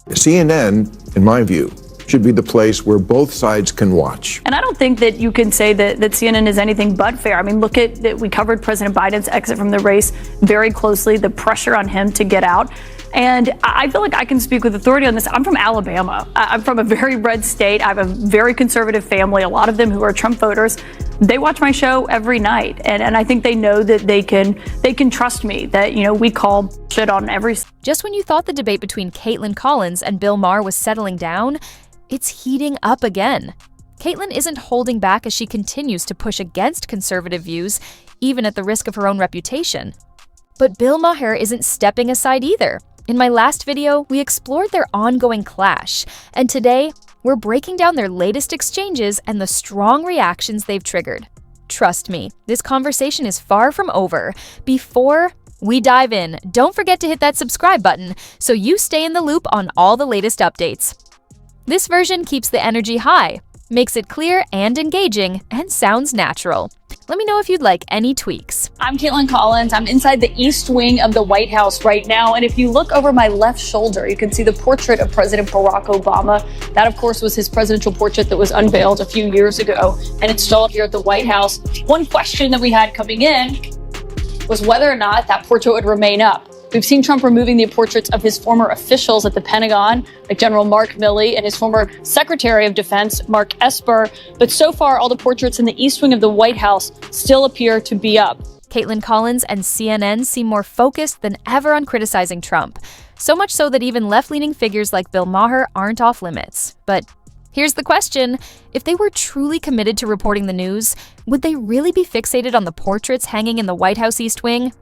CNN, in my view, should be the place where both sides can watch. And I don't think that you can say that CNN is anything but fair. I mean, look at that. We covered President Biden's exit from the race very closely, the pressure on him to get out. And I feel like I can speak with authority on this. I'm from Alabama. I'm from a very red state. I have a very conservative family, a lot of them who are Trump voters. They watch my show every night. And I think they know that they can trust me, that, you know, we call shit on every. Just when you thought the debate between Kaitlan Collins and Bill Maher was settling down, it's heating up again. Kaitlan isn't holding back as she continues to push against conservative views, even at the risk of her own reputation. But Bill Maher isn't stepping aside either. In my last video, we explored their ongoing clash, and today, we're breaking down their latest exchanges and the strong reactions they've triggered. Trust me, this conversation is far from over. Before we dive in, don't forget to hit that subscribe button so you stay in the loop on all the latest updates. This version keeps the energy high, makes it clear and engaging, and sounds natural. Let me know if you'd like any tweaks. I'm Kaitlan Collins. I'm inside the East Wing of the White House right now. And if you look over my left shoulder, you can see the portrait of President Barack Obama. That, of course, was his presidential portrait that was unveiled a few years ago and installed here at the White House. One question that we had coming in was whether or not that portrait would remain up. We've seen Trump removing the portraits of his former officials at the Pentagon, like General Mark Milley and his former Secretary of Defense, Mark Esper. But so far, all the portraits in the East Wing of the White House still appear to be up. Kaitlan Collins and CNN seem more focused than ever on criticizing Trump. So much so that even left-leaning figures like Bill Maher aren't off limits. But here's the question. If they were truly committed to reporting the news, would they really be fixated on the portraits hanging in the White House East Wing?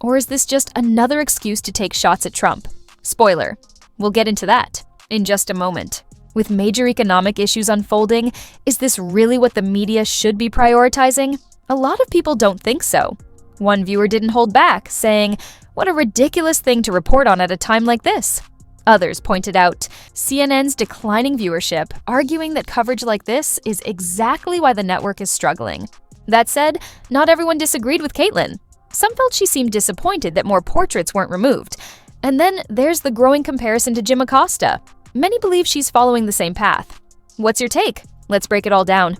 Or is this just another excuse to take shots at Trump? Spoiler, we'll get into that in just a moment. With major economic issues unfolding, is this really what the media should be prioritizing? A lot of people don't think so. One viewer didn't hold back, saying, "What a ridiculous thing to report on at a time like this." Others pointed out CNN's declining viewership, arguing that coverage like this is exactly why the network is struggling. That said, not everyone disagreed with Kaitlan. Some felt she seemed disappointed that more portraits weren't removed. And then there's the growing comparison to Jim Acosta. Many believe she's following the same path. What's your take? Let's break it all down.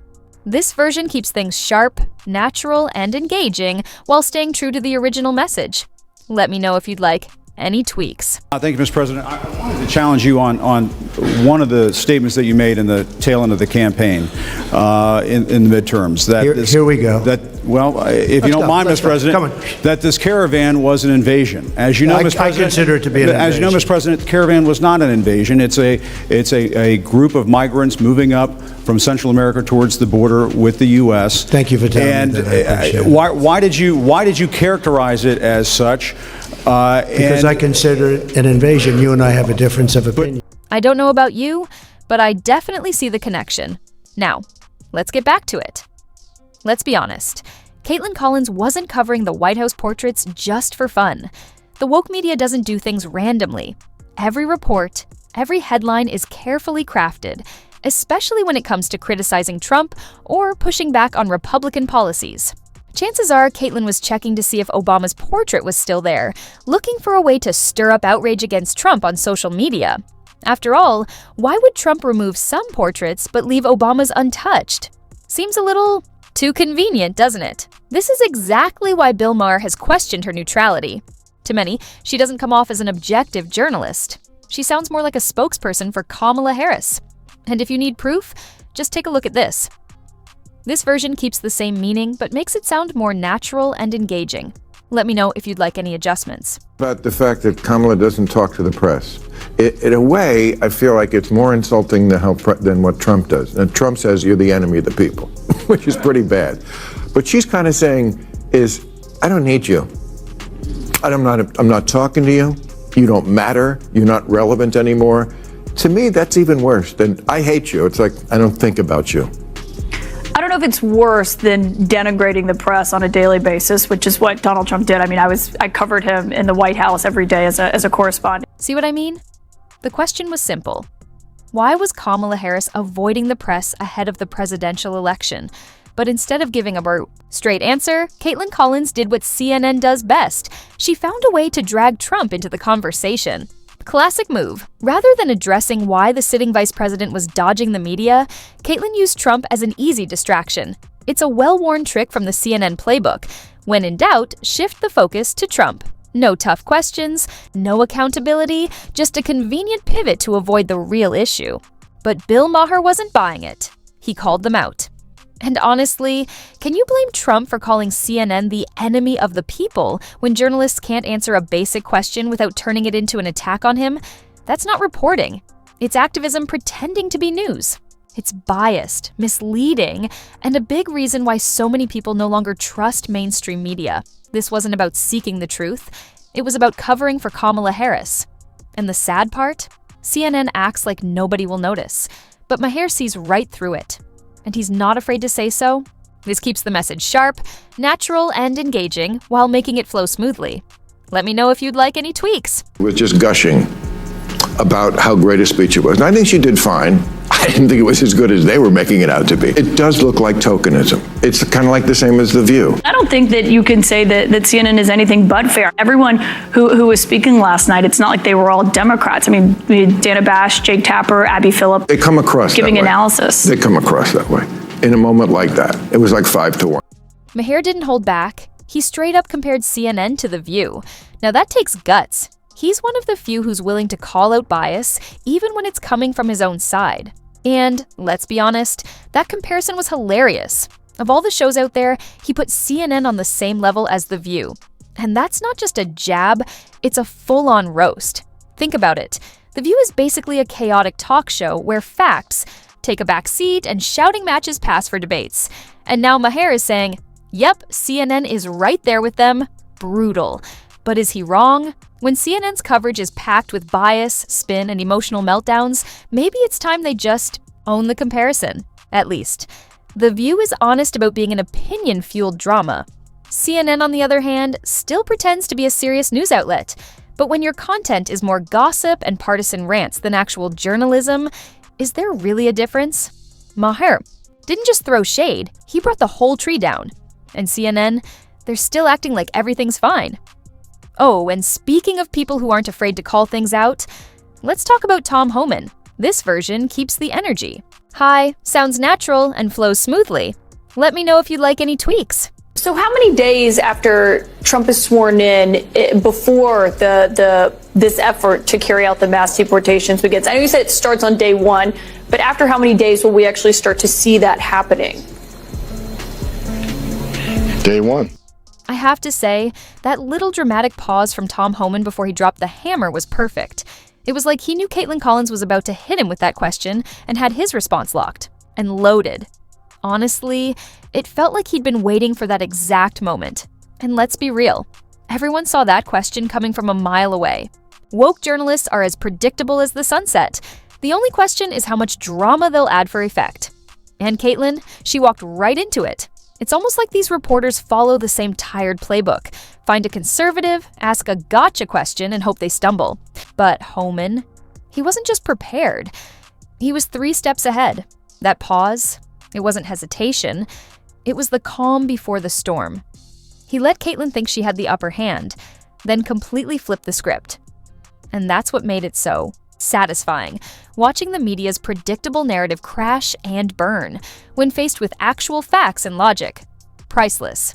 This version keeps things sharp, natural, and engaging while staying true to the original message. Let me know if you'd like any tweaks. Thank you, Mr. President. I wanted to challenge you on one of the statements that you made in the tail end of the campaign in the midterms. That here we go. If you don't mind, Mr. President, that this caravan was an invasion. As you know, Mr. President, I consider it to be an invasion. As you know, Mr. President, the caravan was not an invasion. It's a group of migrants moving up from Central America towards the border with the U.S. Thank you for telling me that. I appreciate it. Why did you characterize it as such? Because I consider it an invasion. You and I have a difference of opinion. I don't know about you, but I definitely see the connection. Now, let's get back to it. Let's be honest. Kaitlan Collins wasn't covering the White House portraits just for fun. The woke media doesn't do things randomly. Every report, every headline is carefully crafted, especially when it comes to criticizing Trump or pushing back on Republican policies. Chances are Kaitlan was checking to see if Obama's portrait was still there, looking for a way to stir up outrage against Trump on social media. After all, why would Trump remove some portraits but leave Obama's untouched? Seems a little too convenient, doesn't it? This is exactly why Bill Maher has questioned her neutrality. To many, she doesn't come off as an objective journalist. She sounds more like a spokesperson for Kamala Harris. And if you need proof, just take a look at this. This version keeps the same meaning, but makes it sound more natural and engaging. Let me know if you'd like any adjustments. About the fact that Kamala doesn't talk to the press. In a way, I feel like it's more insulting than what Trump does. And Trump says you're the enemy of the people, which is pretty bad. But she's kind of saying I don't need you. I'm not talking to you. You don't matter. You're not relevant anymore. To me, that's even worse than I hate you. It's like I don't think about you. I don't know if it's worse than denigrating the press on a daily basis, which is what Donald Trump did. I mean, I covered him in the White House every day as a correspondent. See what I mean? The question was simple. Why was Kamala Harris avoiding the press ahead of the presidential election? But instead of giving a straight answer, Kaitlan Collins did what CNN does best. She found a way to drag Trump into the conversation. Classic move. Rather than addressing why the sitting vice president was dodging the media, Kaitlan used Trump as an easy distraction. It's a well-worn trick from the CNN playbook. When in doubt, shift the focus to Trump. No tough questions, no accountability, just a convenient pivot to avoid the real issue. But Bill Maher wasn't buying it. He called them out. And honestly, can you blame Trump for calling CNN the enemy of the people when journalists can't answer a basic question without turning it into an attack on him? That's not reporting. It's activism pretending to be news. It's biased, misleading, and a big reason why so many people no longer trust mainstream media. This wasn't about seeking the truth. It was about covering for Kamala Harris. And the sad part? CNN acts like nobody will notice. But Maher sees right through it. And he's not afraid to say so. This keeps the message sharp, natural, and engaging while making it flow smoothly. Let me know if you'd like any tweaks. It was just gushing about how great a speech it was. And I think she did fine. I didn't think it was as good as they were making it out to be. It does look like tokenism. It's kind of like the same as The View. I don't think that you can say that CNN is anything but fair. Everyone who was speaking last night, it's not like they were all Democrats. I mean, we had Dana Bash, Jake Tapper, Abby Phillip. They come across giving that way. Analysis. They come across that way. In a moment like that, it was like 5-1. Maher didn't hold back. He straight up compared CNN to The View. Now that takes guts. He's one of the few who's willing to call out bias, even when it's coming from his own side. And, let's be honest, that comparison was hilarious. Of all the shows out there, he put CNN on the same level as The View. And that's not just a jab, it's a full-on roast. Think about it. The View is basically a chaotic talk show where facts take a back seat and shouting matches pass for debates. And now Maher is saying, yep, CNN is right there with them. Brutal. But is he wrong? When CNN's coverage is packed with bias, spin, and emotional meltdowns, maybe it's time they just own the comparison. At least. The View is honest about being an opinion-fueled drama. CNN, on the other hand, still pretends to be a serious news outlet. But when your content is more gossip and partisan rants than actual journalism, is there really a difference? Maher didn't just throw shade, he brought the whole tree down. And CNN, they're still acting like everything's fine. Oh, and speaking of people who aren't afraid to call things out, let's talk about Tom Homan. This version keeps the energy high, sounds natural, and flows smoothly. Let me know if you'd like any tweaks. So how many days after Trump is sworn in before this effort to carry out the mass deportations begins? I know you said it starts on day one, but after how many days will we actually start to see that happening? Day one. I have to say, that little dramatic pause from Tom Homan before he dropped the hammer was perfect. It was like he knew Kaitlan Collins was about to hit him with that question and had his response locked and loaded. Honestly, it felt like he'd been waiting for that exact moment. And let's be real, everyone saw that question coming from a mile away. Woke journalists are as predictable as the sunset. The only question is how much drama they'll add for effect. And Kaitlan, she walked right into it. It's almost like these reporters follow the same tired playbook. Find a conservative, ask a gotcha question, and hope they stumble. But Homan, he wasn't just prepared. He was 3 steps ahead. That pause, it wasn't hesitation. It was the calm before the storm. He let Kaitlan think she had the upper hand, then completely flipped the script. And that's what made it so satisfying, watching the media's predictable narrative crash and burn when faced with actual facts and logic. Priceless.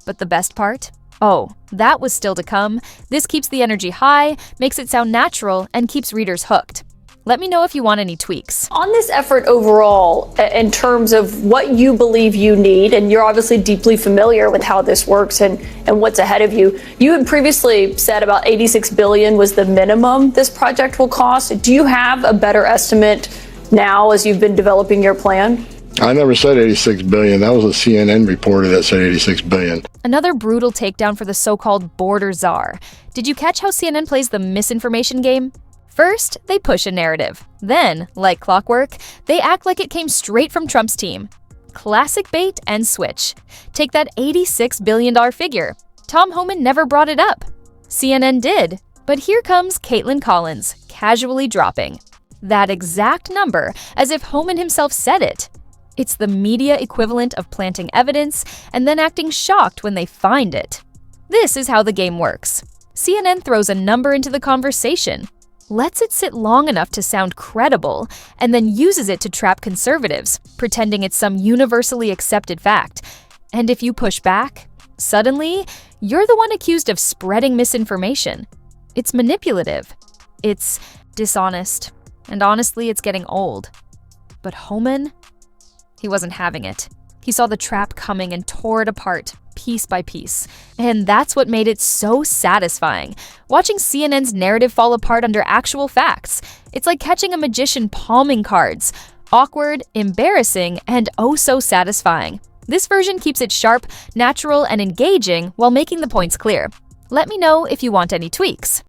But the best part? Oh, that was still to come. This keeps the energy high, makes it sound natural, and keeps readers hooked. Let me know if you want any tweaks. On this effort overall, in terms of what you believe you need, and you're obviously deeply familiar with how this works and what's ahead of you, you had previously said about $86 billion was the minimum this project will cost. Do you have a better estimate now as you've been developing your plan? I never said 86 billion. That was a CNN reporter that said 86 billion. Another brutal takedown for the so-called border czar. Did you catch how CNN plays the misinformation game? First, they push a narrative. Then, like clockwork, they act like it came straight from Trump's team. Classic bait and switch. Take that $86 billion figure. Tom Homan never brought it up. CNN did. But here comes Kaitlan Collins, casually dropping that exact number as if Homan himself said it. It's the media equivalent of planting evidence and then acting shocked when they find it. This is how the game works. CNN throws a number into the conversation. lets it sit long enough to sound credible, and then uses it to trap conservatives, pretending it's some universally accepted fact. And if you push back, suddenly, you're the one accused of spreading misinformation. It's manipulative. It's dishonest. And honestly, it's getting old. But Homan? He wasn't having it. He saw the trap coming and tore it apart, piece by piece. And that's what made it so satisfying. Watching CNN's narrative fall apart under actual facts. It's like catching a magician palming cards. Awkward, embarrassing, and oh so satisfying. This version keeps it sharp, natural, and engaging while making the points clear. Let me know if you want any tweaks.